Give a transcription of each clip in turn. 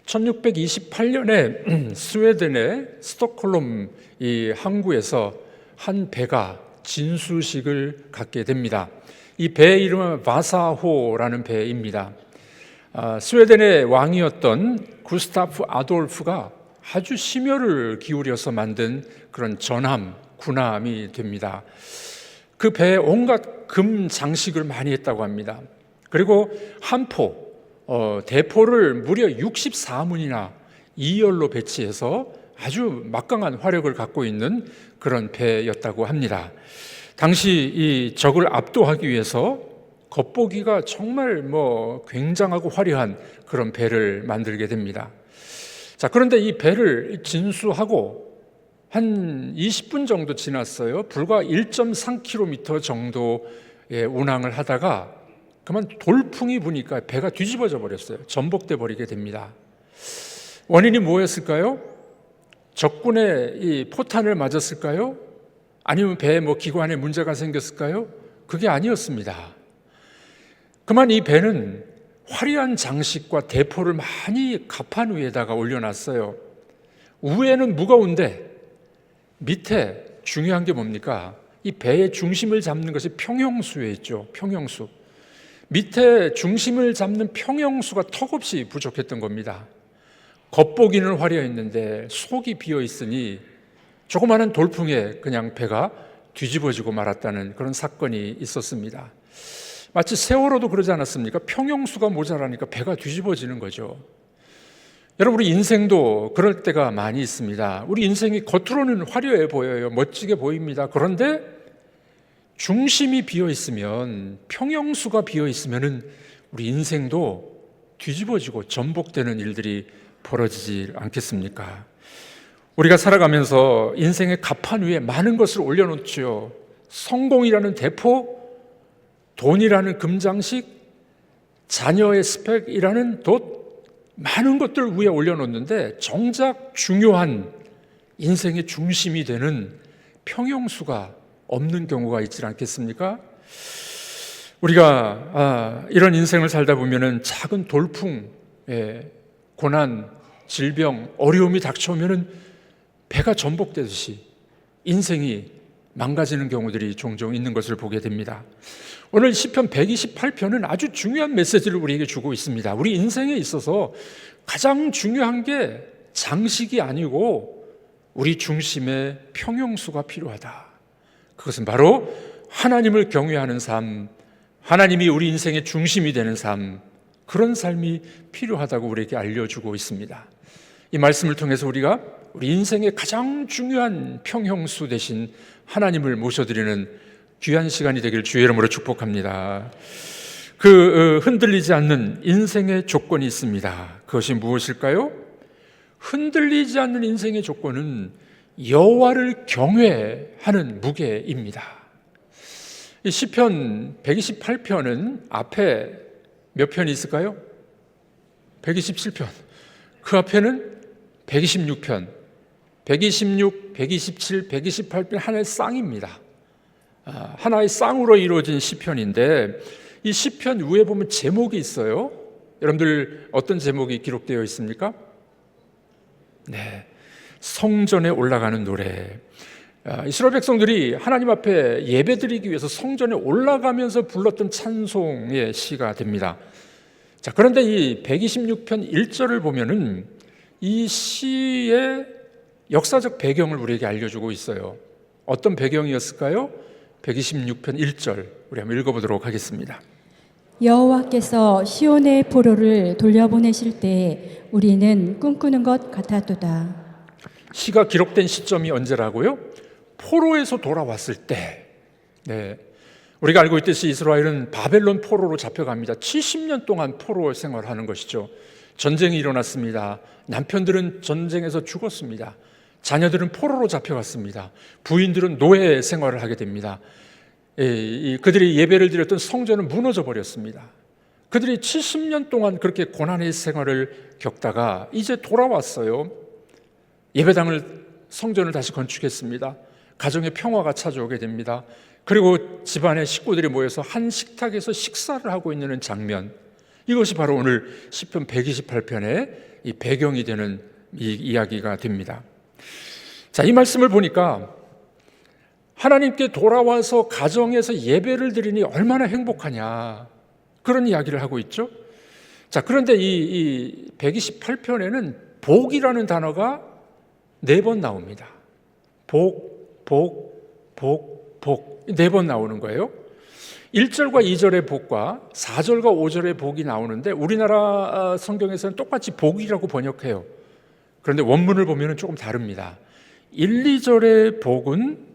1628년에 스웨덴의 스톡홀름 이 항구에서 한 배가 진수식을 갖게 됩니다. 이 배의 이름은 바사호라는 배입니다. 스웨덴의 왕이었던 구스타프 아돌프가 아주 심혈을 기울여서 만든 그런 전함, 군함이 됩니다. 그 배에 온갖 금 장식을 많이 했다고 합니다. 그리고 대포를 무려 64문이나 2열로 배치해서 아주 막강한 화력을 갖고 있는 그런 배였다고 합니다. 당시 이 적을 압도하기 위해서 겉보기가 정말 굉장하고 화려한 그런 배를 만들게 됩니다. 자, 그런데 이 배를 진수하고 한 20분 정도 지났어요. 불과 1.3km 정도의 운항을 하다가 그만 돌풍이 부니까 배가 뒤집어져 버렸어요. 전복돼 버리게 됩니다. 원인이 뭐였을까요? 적군의 이 포탄을 맞았을까요? 아니면 배에 기관에 문제가 생겼을까요? 그게 아니었습니다. 그만 이 배는 화려한 장식과 대포를 많이 갑판 위에다가 올려놨어요. 위에는 무거운데 밑에 중요한 게 뭡니까? 이 배의 중심을 잡는 것이 평형수에 있죠. 평형수. 밑에 중심을 잡는 평형수가 턱없이 부족했던 겁니다. 겉보기는 화려했는데 속이 비어있으니 조그마한 돌풍에 그냥 배가 뒤집어지고 말았다는 그런 사건이 있었습니다. 마치 세월호도 그러지 않았습니까? 평형수가 모자라니까 배가 뒤집어지는 거죠. 여러분, 우리 인생도 그럴 때가 많이 있습니다. 우리 인생이 겉으로는 화려해 보여요. 멋지게 보입니다. 그런데 중심이 비어있으면, 평형수가 비어있으면 우리 인생도 뒤집어지고 전복되는 일들이 벌어지지 않겠습니까? 우리가 살아가면서 인생의 갑판 위에 많은 것을 올려놓죠. 성공이라는 대포, 돈이라는 금장식, 자녀의 스펙이라는 돛, 많은 것들 위에 올려놓는데 정작 중요한 인생의 중심이 되는 평형수가 없는 경우가 있지 않겠습니까? 우리가 이런 인생을 살다 보면은 작은 돌풍, 고난, 질병, 어려움이 닥쳐오면은 배가 전복되듯이 인생이 망가지는 경우들이 종종 있는 것을 보게 됩니다. 오늘 시편 128편은 아주 중요한 메시지를 우리에게 주고 있습니다. 우리 인생에 있어서 가장 중요한 게 장식이 아니고 우리 중심에 평형수가 필요하다. 그것은 바로 하나님을 경외하는 삶, 하나님이 우리 인생의 중심이 되는 삶, 그런 삶이 필요하다고 우리에게 알려주고 있습니다. 이 말씀을 통해서 우리가 우리 인생의 가장 중요한 평형수 되신 하나님을 모셔드리는 귀한 시간이 되길 주의 이름으로 축복합니다. 흔들리지 않는 인생의 조건이 있습니다. 그것이 무엇일까요? 흔들리지 않는 인생의 조건은 여호와를 경외하는 무게입니다. 이 시편 128편은 앞에 몇 편이 있을까요? 127편. 그 앞에는 126편, 126, 127, 128편 하나의 쌍입니다. 하나의 쌍으로 이루어진 시편인데 이 시편 위에 보면 제목이 있어요. 여러분들 어떤 제목이 기록되어 있습니까? 네, 성전에 올라가는 노래. 이스라엘 백성들이 하나님 앞에 예배드리기 위해서 성전에 올라가면서 불렀던 찬송의 시가 됩니다. 자, 그런데 이 126편 1절을 보면은 이 시의 역사적 배경을 우리에게 알려주고 있어요. 어떤 배경이었을까요? 126편 1절 우리 한번 읽어보도록 하겠습니다. 여호와께서 시온의 포로를 돌려보내실 때 우리는 꿈꾸는 것 같았도다. 시가 기록된 시점이 언제라고요? 포로에서 돌아왔을 때. 네, 우리가 알고 있듯이 이스라엘은 바벨론 포로로 잡혀갑니다. 70년 동안 포로 생활하는 것이죠. 전쟁이 일어났습니다. 남편들은 전쟁에서 죽었습니다. 자녀들은 포로로 잡혀갔습니다. 부인들은 노예 생활을 하게 됩니다. 그들이 예배를 드렸던 성전은 무너져 버렸습니다. 그들이 70년 동안 그렇게 고난의 생활을 겪다가 이제 돌아왔어요. 예배당을, 성전을 다시 건축했습니다. 가정의 평화가 찾아오게 됩니다. 그리고 집안의 식구들이 모여서 한 식탁에서 식사를 하고 있는 장면, 이것이 바로 오늘 시편 128편의 이 배경이 되는 이 이야기가 됩니다. 자, 이 말씀을 보니까 하나님께 돌아와서 가정에서 예배를 드리니 얼마나 행복하냐, 그런 이야기를 하고 있죠. 자, 그런데 이 128편에는 복이라는 단어가 4번 나옵니다. 복, 복, 복, 복 4번 나오는 거예요. 1절과 2절의 복과 4절과 5절의 복이 나오는데 우리나라 성경에서는 똑같이 복이라고 번역해요. 그런데 원문을 보면 조금 다릅니다. 1, 2절의 복은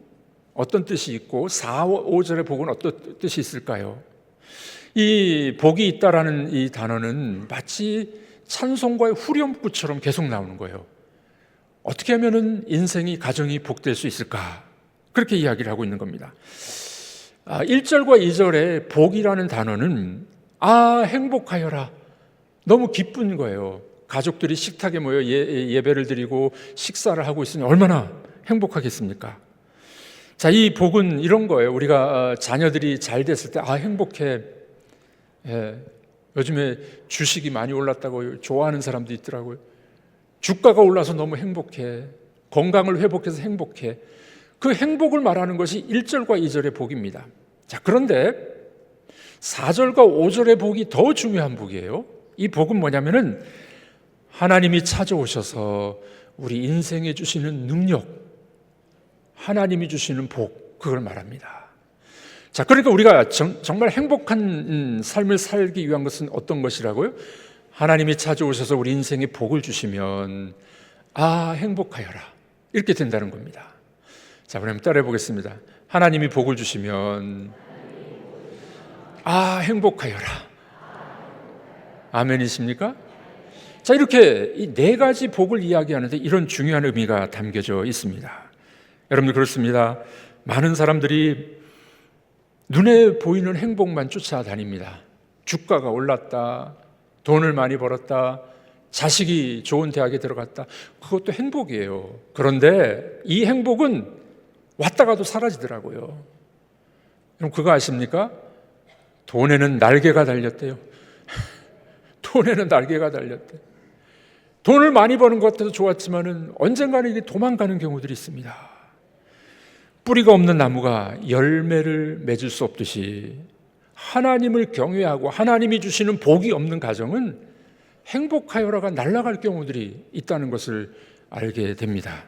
어떤 뜻이 있고 4, 5절의 복은 어떤 뜻이 있을까요? 이 복이 있다라는 이 단어는 마치 찬송가의 후렴구처럼 계속 나오는 거예요. 어떻게 하면 인생이, 가정이 복될 수 있을까? 그렇게 이야기를 하고 있는 겁니다. 1절과 2절의 복이라는 단어는 행복하여라, 너무 기쁜 거예요. 가족들이 식탁에 모여 예배를 드리고 식사를 하고 있으니 얼마나 행복하겠습니까? 자, 이 복은 이런 거예요. 우리가 자녀들이 잘 됐을 때 행복해. 요즘에 주식이 많이 올랐다고 좋아하는 사람도 있더라고요. 주가가 올라서 너무 행복해. 건강을 회복해서 행복해. 그 행복을 말하는 것이 1절과 2절의 복입니다. 자, 그런데 4절과 5절의 복이 더 중요한 복이에요. 이 복은 뭐냐면은 하나님이 찾아오셔서 우리 인생에 주시는 능력, 하나님이 주시는 복, 그걸 말합니다. 자, 그러니까 우리가 정말 행복한 삶을 살기 위한 것은 어떤 것이라고요? 하나님이 찾아오셔서 우리 인생에 복을 주시면 행복하여라, 이렇게 된다는 겁니다. 자, 그럼 따라해 보겠습니다. 하나님이 복을 주시면 행복하여라. 아멘이십니까? 자, 이렇게 이 4가지 복을 이야기하는데 이런 중요한 의미가 담겨져 있습니다. 여러분들, 그렇습니다. 많은 사람들이 눈에 보이는 행복만 쫓아다닙니다. 주가가 올랐다, 돈을 많이 벌었다, 자식이 좋은 대학에 들어갔다, 그것도 행복이에요. 그런데 이 행복은 왔다가도 사라지더라고요. 그럼 그거 아십니까? 돈에는 날개가 달렸대요. 돈에는 날개가 달렸대. 돈을 많이 버는 것도 좋았지만은 언젠가는 이게 도망가는 경우들이 있습니다. 뿌리가 없는 나무가 열매를 맺을 수 없듯이 하나님을 경외하고 하나님이 주시는 복이 없는 가정은 행복하여라가 날아갈 경우들이 있다는 것을 알게 됩니다.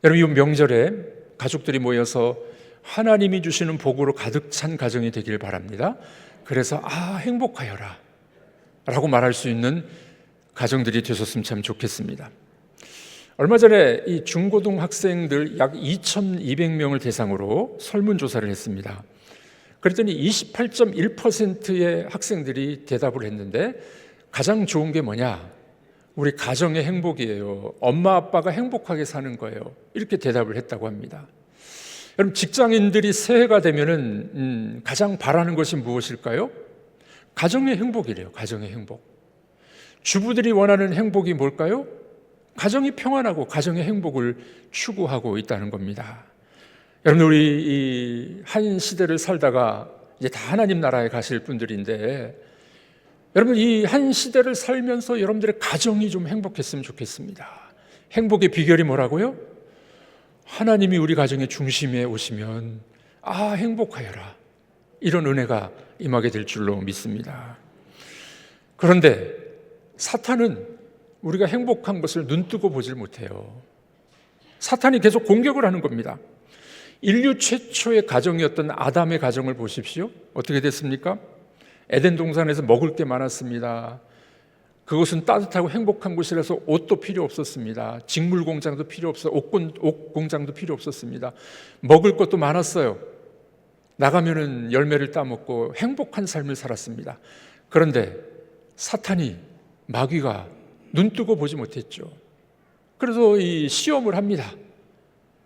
여러분, 이 명절에 가족들이 모여서 하나님이 주시는 복으로 가득 찬 가정이 되길 바랍니다. 그래서 행복하여라 라고 말할 수 있는 가정들이 되셨으면 참 좋겠습니다. 얼마 전에 이 중고등 학생들 약 2,200명을 대상으로 설문조사를 했습니다. 그랬더니 28.1%의 학생들이 대답을 했는데 가장 좋은 게 뭐냐? 우리 가정의 행복이에요. 엄마 아빠가 행복하게 사는 거예요. 이렇게 대답을 했다고 합니다. 여러분, 직장인들이 새해가 되면은 가장 바라는 것이 무엇일까요? 가정의 행복이래요. 가정의 행복. 주부들이 원하는 행복이 뭘까요? 가정이 평안하고 가정의 행복을 추구하고 있다는 겁니다. 여러분, 우리 이 한 시대를 살다가 이제 다 하나님 나라에 가실 분들인데, 여러분, 이 한 시대를 살면서 여러분들의 가정이 좀 행복했으면 좋겠습니다. 행복의 비결이 뭐라고요? 하나님이 우리 가정의 중심에 오시면 행복하여라, 이런 은혜가 임하게 될 줄로 믿습니다. 그런데 사탄은 우리가 행복한 것을 눈뜨고 보질 못해요. 사탄이 계속 공격을 하는 겁니다. 인류 최초의 가정이었던 아담의 가정을 보십시오. 어떻게 됐습니까? 에덴 동산에서 먹을 게 많았습니다. 그것은 따뜻하고 행복한 곳이라서 옷도 필요 없었습니다. 직물 공장도 필요 없어, 옷 공장도 필요 없었습니다. 먹을 것도 많았어요. 나가면은 열매를 따먹고 행복한 삶을 살았습니다. 그런데 사탄이, 마귀가 눈뜨고 보지 못했죠. 그래서 이 시험을 합니다.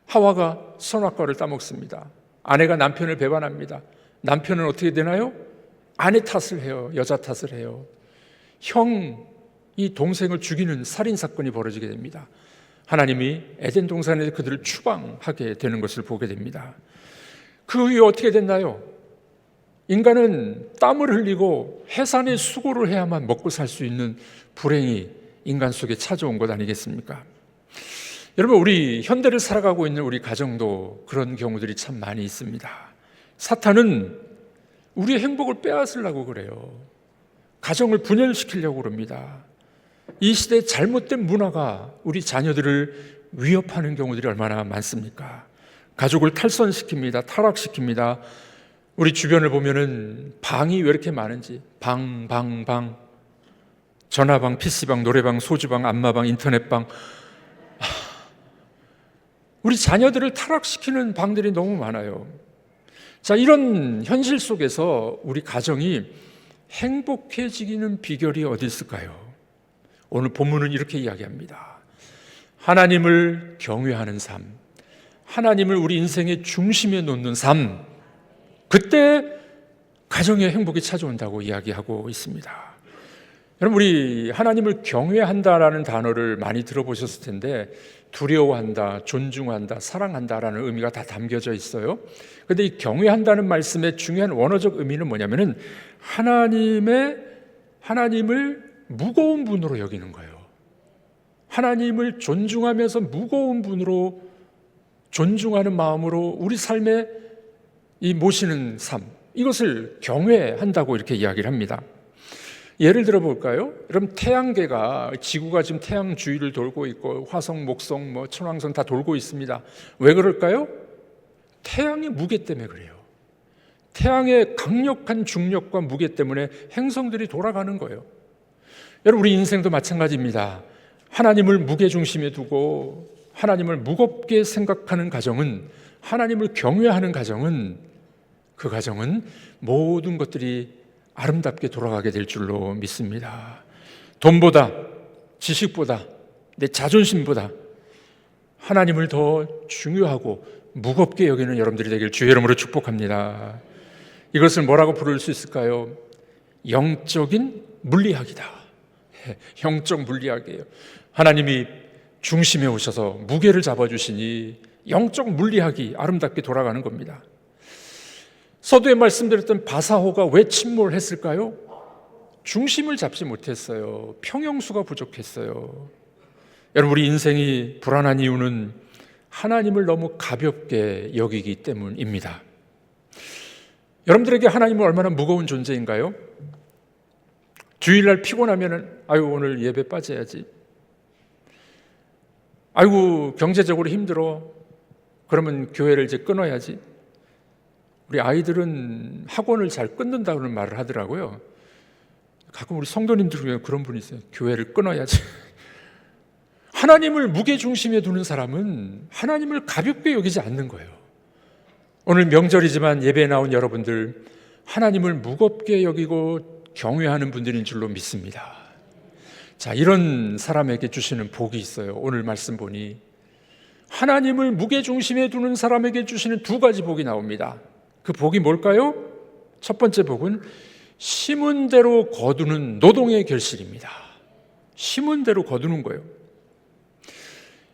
하와가 선악과를 따먹습니다. 아내가 남편을 배반합니다. 남편은 어떻게 되나요? 아내 탓을 해요. 여자 탓을 해요. 이 동생을 죽이는 살인사건이 벌어지게 됩니다. 하나님이 에덴 동산에서 그들을 추방하게 되는 것을 보게 됩니다. 그 후에 어떻게 됐나요? 인간은 땀을 흘리고 해산의 수고를 해야만 먹고 살 수 있는 불행이 인간 속에 찾아온 것 아니겠습니까? 여러분, 우리 현대를 살아가고 있는 우리 가정도 그런 경우들이 참 많이 있습니다. 사탄은 우리의 행복을 빼앗으려고 그래요. 가정을 분열시키려고 그럽니다. 이 시대의 잘못된 문화가 우리 자녀들을 위협하는 경우들이 얼마나 많습니까? 가족을 탈선시킵니다. 타락시킵니다. 우리 주변을 보면은 방이 왜 이렇게 많은지, 방, 전화방, PC방, 노래방, 소주방, 안마방, 인터넷방, 우리 자녀들을 타락시키는 방들이 너무 많아요. 자, 이런 현실 속에서 우리 가정이 행복해지기는 비결이 어디 있을까요? 오늘 본문은 이렇게 이야기합니다. 하나님을 경외하는 삶, 하나님을 우리 인생의 중심에 놓는 삶, 그때 가정의 행복이 찾아온다고 이야기하고 있습니다. 여러분, 우리 하나님을 경외한다라는 단어를 많이 들어보셨을 텐데 두려워한다, 존중한다, 사랑한다라는 의미가 다 담겨져 있어요. 그런데 이 경외한다는 말씀의 중요한 원어적 의미는 뭐냐면은 하나님을 무거운 분으로 여기는 거예요. 하나님을 존중하면서 무거운 분으로 존중하는 마음으로 우리 삶에 이 모시는 삶, 이것을 경외한다고 이렇게 이야기를 합니다. 예를 들어 볼까요? 여러분, 태양계가, 지구가 지금 태양 주위를 돌고 있고 화성, 목성, 천왕성 다 돌고 있습니다. 왜 그럴까요? 태양의 무게 때문에 그래요. 태양의 강력한 중력과 무게 때문에 행성들이 돌아가는 거예요. 여러분, 우리 인생도 마찬가지입니다. 하나님을 무게중심에 두고 하나님을 무겁게 생각하는 가정은, 하나님을 경외하는 가정은, 그 가정은 모든 것들이 아름답게 돌아가게 될 줄로 믿습니다. 돈보다, 지식보다, 내 자존심보다 하나님을 더 중요하고 무겁게 여기는 여러분들이 되길 주의 이름으로 축복합니다. 이것을 뭐라고 부를 수 있을까요? 영적인 물리학이다. 영적 물리학이에요. 하나님이 중심에 오셔서 무게를 잡아주시니 영적 물리학이 아름답게 돌아가는 겁니다. 서두에 말씀드렸던 바사호가 왜 침몰했을까요? 중심을 잡지 못했어요. 평형수가 부족했어요. 여러분, 우리 인생이 불안한 이유는 하나님을 너무 가볍게 여기기 때문입니다. 여러분들에게 하나님은 얼마나 무거운 존재인가요? 주일날 피곤하면은 아유, 오늘 예배 빠져야지. 아이고, 경제적으로 힘들어. 그러면 교회를 이제 끊어야지. 우리 아이들은 학원을 잘 끊는다는 말을 하더라고요. 가끔 우리 성도님들 중에 그런 분이 있어요. 교회를 끊어야지. 하나님을 무게중심에 두는 사람은 하나님을 가볍게 여기지 않는 거예요. 오늘 명절이지만 예배에 나온 여러분들, 하나님을 무겁게 여기고 경외하는 분들인 줄로 믿습니다. 자, 이런 사람에게 주시는 복이 있어요. 오늘 말씀 보니 하나님을 무게중심에 두는 사람에게 주시는 두 가지 복이 나옵니다. 그 복이 뭘까요? 첫 번째 복은 심은 대로 거두는 노동의 결실입니다. 심은 대로 거두는 거예요.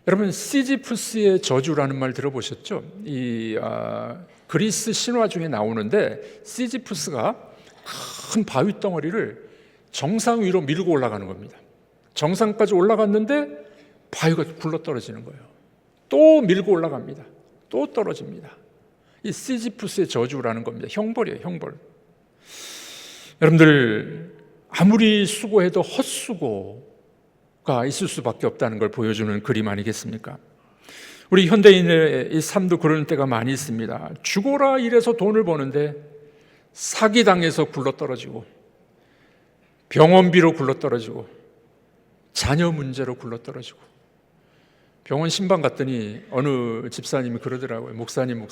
여러분, 시지푸스의 저주라는 말 들어보셨죠? 그리스 신화 중에 나오는데 시지푸스가 큰 바위 덩어리를 정상 위로 밀고 올라가는 겁니다. 정상까지 올라갔는데 바위가 굴러 떨어지는 거예요. 또 밀고 올라갑니다. 또 떨어집니다. 이 시지푸스의 저주라는 겁니다. 형벌이에요, 형벌. 여러분들, 아무리 수고해도 헛수고가 있을 수밖에 없다는 걸 보여주는 그림 아니겠습니까? 우리 현대인의 이 삶도 그런 때가 많이 있습니다. 죽어라 이래서 돈을 버는데 사기당해서 굴러떨어지고, 병원비로 굴러떨어지고, 자녀 문제로 굴러떨어지고. 병원 신방 갔더니 어느 집사님이 그러더라고요. 목사님,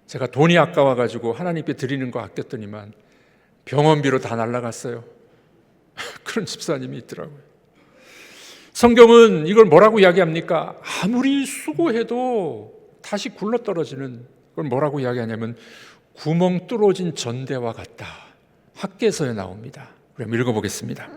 제가 돈이 아까워가지고 하나님께 드리는 거 아꼈더니만 병원비로 다 날라갔어요. 그런 집사님이 있더라고요. 성경은 이걸 뭐라고 이야기합니까? 아무리 수고해도 다시 굴러떨어지는, 그걸 뭐라고 이야기하냐면 구멍 뚫어진 전대와 같다. 학개서에 나옵니다. 우리 한번 읽어보겠습니다.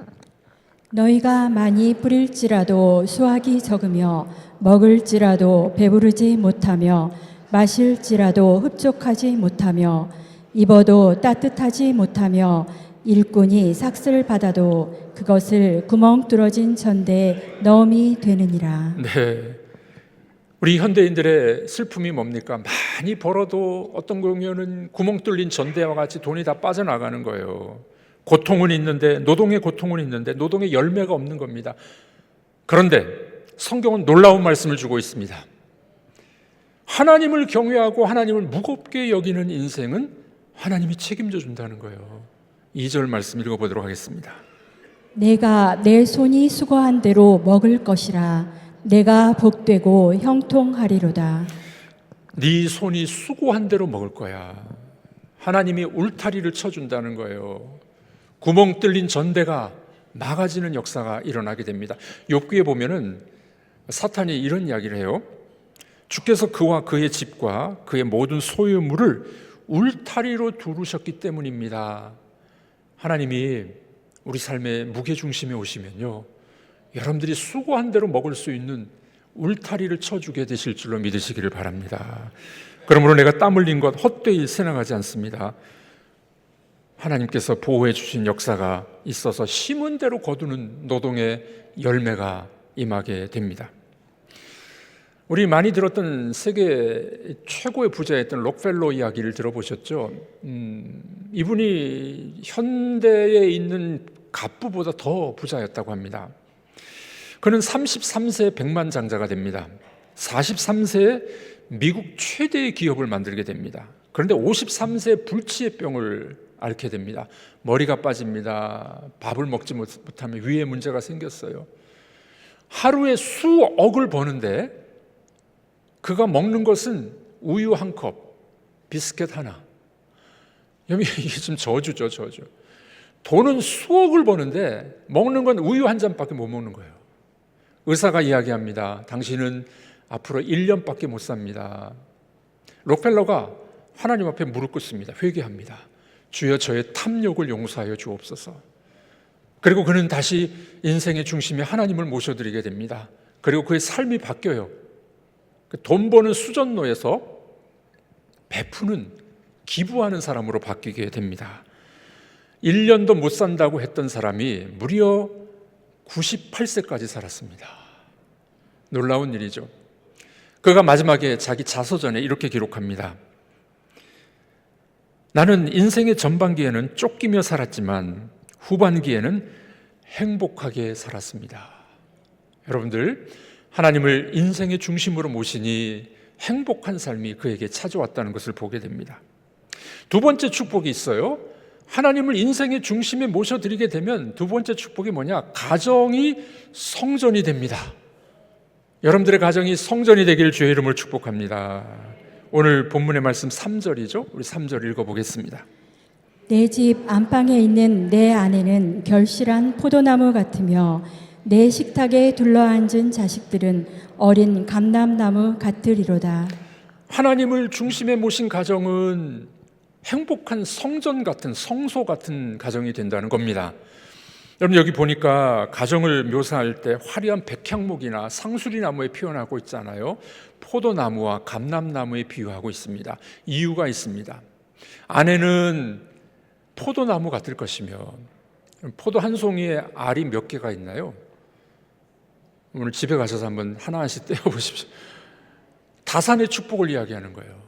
너희가 많이 뿌릴지라도 수확이 적으며 먹을지라도 배부르지 못하며 마실지라도 흡족하지 못하며 입어도 따뜻하지 못하며 일꾼이 삭슬 받아도 그것을 구멍 뚫어진 전대에 넣음이 되느니라. 네. 우리 현대인들의 슬픔이 뭡니까? 많이 벌어도 어떤 경우에는 구멍 뚫린 전대와 같이 돈이 다 빠져나가는 거예요. 고통은 있는데, 노동의 고통은 있는데 노동의 열매가 없는 겁니다. 그런데 성경은 놀라운 말씀을 주고 있습니다. 하나님을 경외하고 하나님을 무겁게 여기는 인생은 하나님이 책임져 준다는 거예요. 2절 말씀 읽어보도록 하겠습니다. 내가 내 손이 수고한 대로 먹을 것이라. 내가 복되고 형통하리로다. 네 손이 수고한 대로 먹을 거야. 하나님이 울타리를 쳐준다는 거예요. 구멍 뚫린 전대가 막아지는 역사가 일어나게 됩니다. 욥기에 보면은 사탄이 이런 이야기를 해요. 주께서 그와 그의 집과 그의 모든 소유물을 울타리로 두르셨기 때문입니다. 하나님이 우리 삶의 무게중심에 오시면요, 여러분들이 수고한 대로 먹을 수 있는 울타리를 쳐주게 되실 줄로 믿으시기를 바랍니다. 그러므로 내가 땀 흘린 것 헛되이 생각하지 않습니다. 하나님께서 보호해 주신 역사가 있어서 심은 대로 거두는 노동의 열매가 임하게 됩니다. 우리 많이 들었던 세계 최고의 부자였던 록펠러 이야기를 들어보셨죠? 이분이 현대에 있는 갑부보다 더 부자였다고 합니다. 그는 33세에 백만장자가 됩니다. 43세에 미국 최대의 기업을 만들게 됩니다. 그런데 53세에 불치의 병을 앓게 됩니다. 머리가 빠집니다. 밥을 먹지 못하면 위에 문제가 생겼어요. 하루에 수억을 버는데 그가 먹는 것은 우유 한 컵, 비스켓 하나. 이게 지금 저주죠, 저주. 돈은 수억을 버는데 먹는 건 우유 한 잔밖에 못 먹는 거예요. 의사가 이야기합니다. 당신은 앞으로 1년밖에 못 삽니다. 록펠러가 하나님 앞에 무릎 꿇습니다. 회개합니다. 주여 저의 탐욕을 용서하여 주옵소서. 그리고 그는 다시 인생의 중심에 하나님을 모셔드리게 됩니다. 그리고 그의 삶이 바뀌어요. 돈 버는 수전노에서 베푸는, 기부하는 사람으로 바뀌게 됩니다. 1년도 못 산다고 했던 사람이 무려 98세까지 살았습니다. 놀라운 일이죠. 그가 마지막에 자기 자서전에 이렇게 기록합니다. 나는 인생의 전반기에는 쫓기며 살았지만 후반기에는 행복하게 살았습니다. 여러분들, 하나님을 인생의 중심으로 모시니 행복한 삶이 그에게 찾아왔다는 것을 보게 됩니다. 두 번째 축복이 있어요. 하나님을 인생의 중심에 모셔드리게 되면 두 번째 축복이 뭐냐? 가정이 성전이 됩니다. 여러분들의 가정이 성전이 되기를 주의 이름으로 축복합니다. 오늘 본문의 말씀 3절이죠. 우리 3절 읽어보겠습니다. 내 집 안방에 있는 내 아내는 결실한 포도나무 같으며 내 식탁에 둘러앉은 자식들은 어린 감람나무 같으리로다. 하나님을 중심에 모신 가정은 행복한 성전 같은, 성소 같은 가정이 된다는 겁니다. 여러분, 여기 보니까 가정을 묘사할 때 화려한 백향목이나 상수리나무에 표현하고 있잖아요. 포도나무와 감람나무에 비유하고 있습니다. 이유가 있습니다. 아내는 포도나무 같을 것이며, 포도 한 송이에 알이 몇 개가 있나요? 오늘 집에 가셔서 한번 하나씩 떼어보십시오. 다산의 축복을 이야기하는 거예요.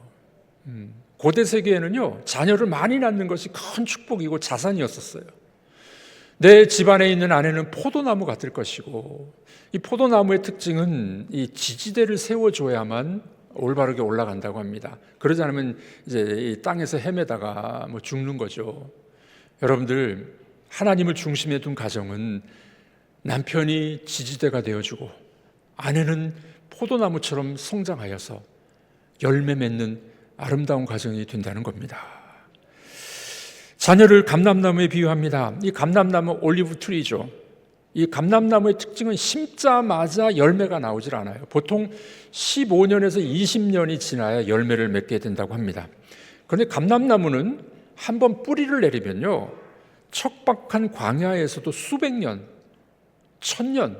고대 세계에는요, 자녀를 많이 낳는 것이 큰 축복이고 자산이었었어요. 내 집안에 있는 아내는 포도나무 같을 것이고, 이 포도나무의 특징은 이 지지대를 세워줘야만 올바르게 올라간다고 합니다. 그러지 않으면 이제 이 땅에서 헤매다가 죽는 거죠. 여러분들, 하나님을 중심에 둔 가정은 남편이 지지대가 되어주고 아내는 포도나무처럼 성장하여서 열매 맺는 아름다운 가정이 된다는 겁니다. 자녀를 감람나무에 비유합니다. 이 감람나무 올리브 트리죠. 이 감람나무의 특징은 심자마자 열매가 나오질 않아요. 보통 15년에서 20년이 지나야 열매를 맺게 된다고 합니다. 그런데 감람나무는 한번 뿌리를 내리면요, 척박한 광야에서도 수백 년, 1000년,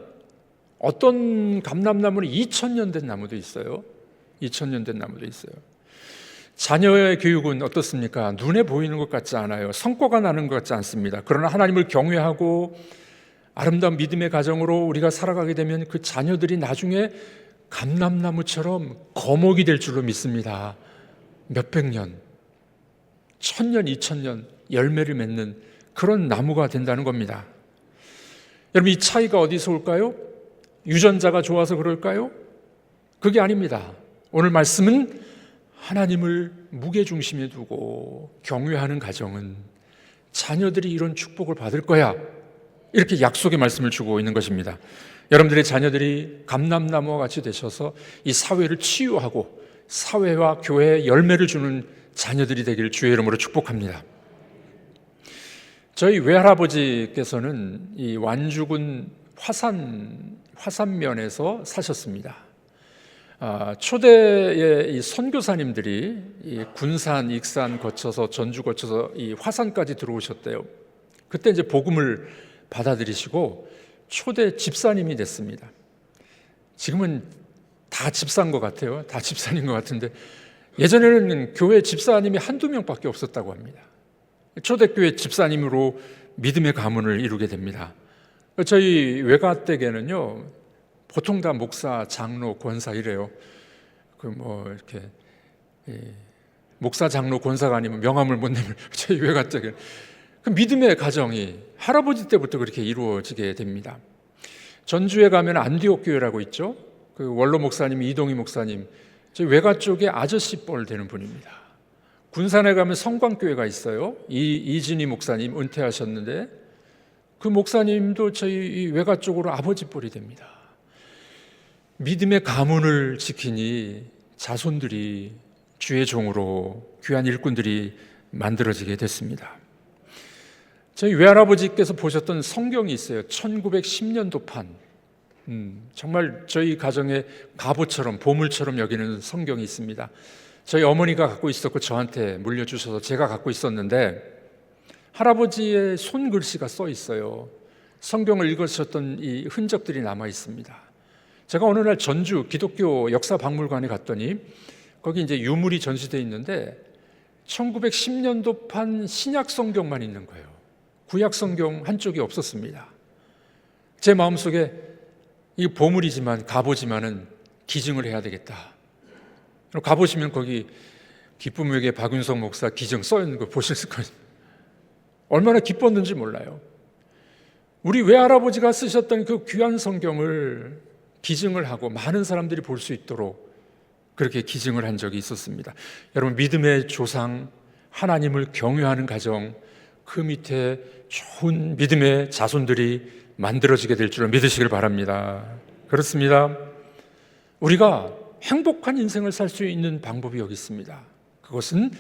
어떤 감람나무는 2000년 된 나무도 있어요. 2000년 된 나무도 있어요. 자녀의 교육은 어떻습니까? 눈에 보이는 것 같지 않아요. 성과가 나는 것 같지 않습니다. 그러나 하나님을 경외하고 아름다운 믿음의 가정으로 우리가 살아가게 되면 그 자녀들이 나중에 감람나무처럼 거목이 될 줄로 믿습니다. 몇백 년, 1000년, 2000년 열매를 맺는 그런 나무가 된다는 겁니다. 여러분, 이 차이가 어디서 올까요? 유전자가 좋아서 그럴까요? 그게 아닙니다. 오늘 말씀은 하나님을 무게중심에 두고 경외하는 가정은 자녀들이 이런 축복을 받을 거야, 이렇게 약속의 말씀을 주고 있는 것입니다. 여러분들의 자녀들이 감람나무와 같이 되셔서 이 사회를 치유하고 사회와 교회에 열매를 주는 자녀들이 되기를 주의 이름으로 축복합니다. 저희 외할아버지께서는 이 완주군 화산면에서 사셨습니다. 초대의 이 선교사님들이 이 군산, 익산 거쳐서 전주 거쳐서 이 화산까지 들어오셨대요. 그때 이제 복음을 받아들이시고 초대 집사님이 됐습니다. 지금은 다 집사인 것 같아요. 다 집사님 것 같은데 예전에는 교회 집사님이 한두 명밖에 없었다고 합니다. 초대교회 집사님으로 믿음의 가문을 이루게 됩니다. 저희 외가댁에는요, 보통 다 목사, 장로, 권사 이래요. 이렇게 목사, 장로, 권사가 아니면 명함을 못 내면 저희 외가댁에 그 믿음의 가정이 할아버지 때부터 그렇게 이루어지게 됩니다. 전주에 가면 안디옥 교회라고 있죠. 그 원로 목사님 이동희 목사님, 저희 외가 쪽에 아저씨 뻘 되는 분입니다. 군산에 가면 성광교회가 있어요. 이진희 목사님 은퇴하셨는데 그 목사님도 저희 외가 쪽으로 아버지 뻘이 됩니다. 믿음의 가문을 지키니 자손들이 주의 종으로 귀한 일꾼들이 만들어지게 됐습니다. 저희 외할아버지께서 보셨던 성경이 있어요. 1910년도판. 정말 저희 가정의 갑오처럼 보물처럼 여기는 성경이 있습니다. 저희 어머니가 갖고 있었고 저한테 물려주셔서 제가 갖고 있었는데 할아버지의 손글씨가 써 있어요. 성경을 읽으셨던 이 흔적들이 남아 있습니다. 제가 어느 날 전주 기독교 역사박물관에 갔더니 거기 이제 유물이 전시되어 있는데 1910년도판 신약 성경만 있는 거예요. 구약 성경 한쪽이 없었습니다. 제 마음속에 이 보물이지만 가보지만은 기증을 해야 되겠다. 가보시면 거기 기쁨에게 박윤석 목사 기증 써 있는 거 보실 거예요. 얼마나 기뻤는지 몰라요. 우리 외할아버지가 쓰셨던 그 귀한 성경을 기증을 하고 많은 사람들이 볼 수 있도록 그렇게 기증을 한 적이 있었습니다. 여러분, 믿음의 조상, 하나님을 경외하는 가정, 그 밑에 좋은 믿음의 자손들이 만들어지게 될 줄을 믿으시길 바랍니다. 그렇습니다. 우리가 행복한 인생을 살 수 있는 방법이 여기 있습니다. 그것은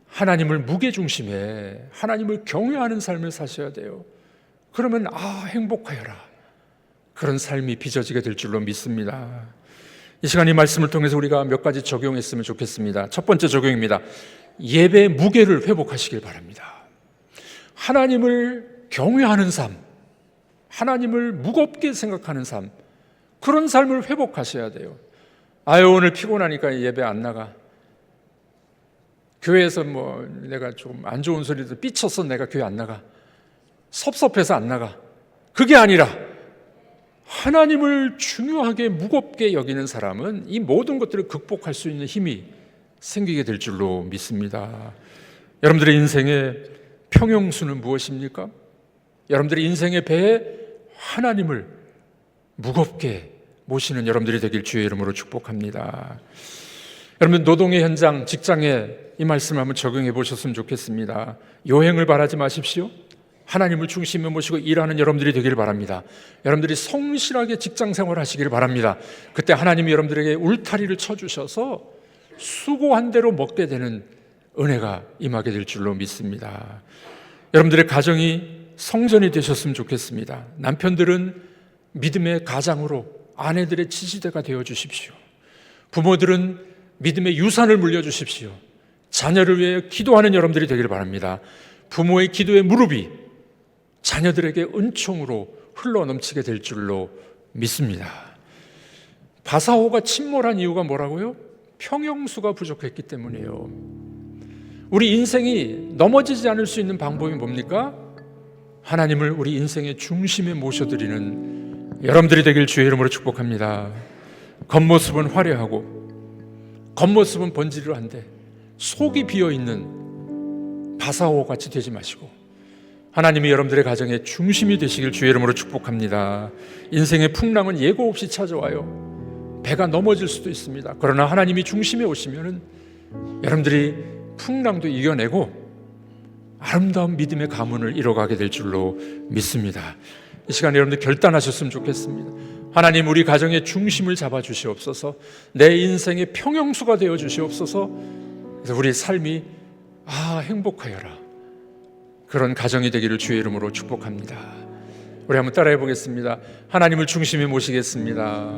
하나님을 무게중심에 하나님을 경외하는 삶을 사셔야 돼요. 그러면 행복하여라, 그런 삶이 빚어지게 될 줄로 믿습니다. 이 시간 이 말씀을 통해서 우리가 몇 가지 적용했으면 좋겠습니다. 첫 번째 적용입니다. 예배 무게를 회복하시길 바랍니다. 하나님을 경외하는 삶, 하나님을 무겁게 생각하는 삶, 그런 삶을 회복하셔야 돼요. 오늘 피곤하니까 예배 안 나가. 교회에서 내가 좀 안 좋은 소리도 삐쳐서 내가 교회 안 나가. 섭섭해서 안 나가. 그게 아니라 하나님을 중요하게 무겁게 여기는 사람은 이 모든 것들을 극복할 수 있는 힘이 생기게 될 줄로 믿습니다. 여러분들의 인생의 평형수는 무엇입니까? 여러분들의 인생의 배에 하나님을 무겁게 모시는 여러분들이 되길 주의 이름으로 축복합니다. 여러분, 노동의 현장, 직장에 이 말씀을 한번 적용해 보셨으면 좋겠습니다. 요행을 바라지 마십시오. 하나님을 중심에 모시고 일하는 여러분들이 되기를 바랍니다. 여러분들이 성실하게 직장 생활을 하시기를 바랍니다. 그때 하나님이 여러분들에게 울타리를 쳐주셔서 수고한 대로 먹게 되는 은혜가 임하게 될 줄로 믿습니다. 여러분들의 가정이 성전이 되셨으면 좋겠습니다. 남편들은 믿음의 가장으로 아내들의 지지대가 되어 주십시오. 부모들은 믿음의 유산을 물려주십시오. 자녀를 위해 기도하는 여러분들이 되기를 바랍니다. 부모의 기도의 무릎이 자녀들에게 은총으로 흘러넘치게 될 줄로 믿습니다. 바사오가 침몰한 이유가 뭐라고요? 평형수가 부족했기 때문이에요. 우리 인생이 넘어지지 않을 수 있는 방법이 뭡니까? 하나님을 우리 인생의 중심에 모셔드리는 여러분들이 되길 주의 이름으로 축복합니다. 겉모습은 화려하고 겉모습은 번지르한데 속이 비어있는 바사오 같이 되지 마시고 하나님이 여러분들의 가정의 중심이 되시길 주의 이름으로 축복합니다. 인생의 풍랑은 예고 없이 찾아와요. 배가 넘어질 수도 있습니다. 그러나 하나님이 중심에 오시면은 여러분들이 풍랑도 이겨내고 아름다운 믿음의 가문을 이뤄가게 될 줄로 믿습니다. 이 시간에 여러분들 결단하셨으면 좋겠습니다. 하나님, 우리 가정의 중심을 잡아 주시옵소서. 내 인생의 평형수가 되어 주시옵소서. 그래서 우리 삶이 행복하여라, 그런 가정이 되기를 주의 이름으로 축복합니다. 우리 한번 따라해 보겠습니다. 하나님을 중심에 모시겠습니다.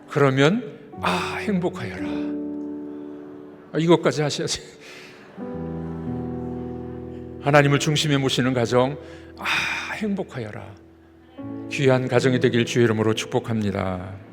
그러면 행복하여라. 이것까지 하셔야지. 하나님을 중심에 모시는 가정, 행복하여라. 귀한 가정이 되길 주의 이름으로 축복합니다.